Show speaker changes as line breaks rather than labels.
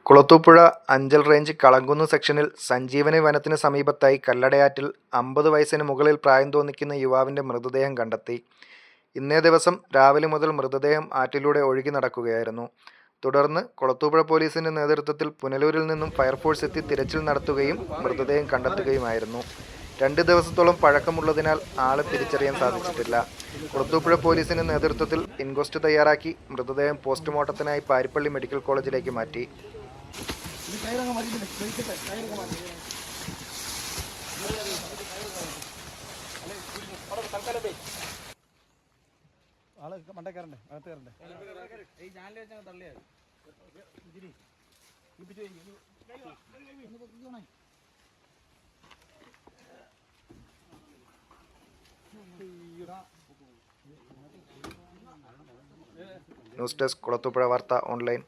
Kulathupuzha Anchal range കളങ്കുന്ന് സെക്ഷനിൽ സഞ്ജീവനി വനത്തിന് സമീപത്തായി കല്ലടയാറ്റിൽ 50 വയസ്സിന് മുകളിൽ പ്രായം തോന്നിക്കുന്ന യുവാവിന്റെ മൃതദേഹം കണ്ടെത്തി. ഇന്നേ ദിവസം രാവിലെ മുതൽ മൃതദേഹം ആറ്റിലൂടെ ഒഴുകി നടക്കുകയായിരുന്നു. തുടർന്ന് കുളത്തൂപ്പുഴ പോലീസിന്റെ നേതൃത്വത്തിൽ പുനലൂരിൽ നിന്നും ഫയർഫോഴ്സ് എത്തി തിരച്ചിൽ നടത്തുകയും മൃതദേഹം കണ്ടെത്തുകയുമായിരുന്നു. 2 ദിവസത്തോളം പഴക്കമുള്ളതിനാൽ ആളെ തിരിച്ചറിയാൻ സാധിച്ചിട്ടില്ല. കുളത്തൂപ്പുഴ പോലീസിന്റെ നേതൃത്വത്തിൽ ഇൻക്വസ്റ്റ് തയ്യാറാക്കി മൃതദേഹം പോസ്റ്റ്മോർട്ടത്തിനായി പാരിപ്പള്ളി മെഡിക്കൽ കോളേജിലേക്ക് മാറ്റി. ന്യൂസ് ഡെസ്ക് കുളത്തൂപ്പുഴ വാർത്ത ഓൺലൈൻ.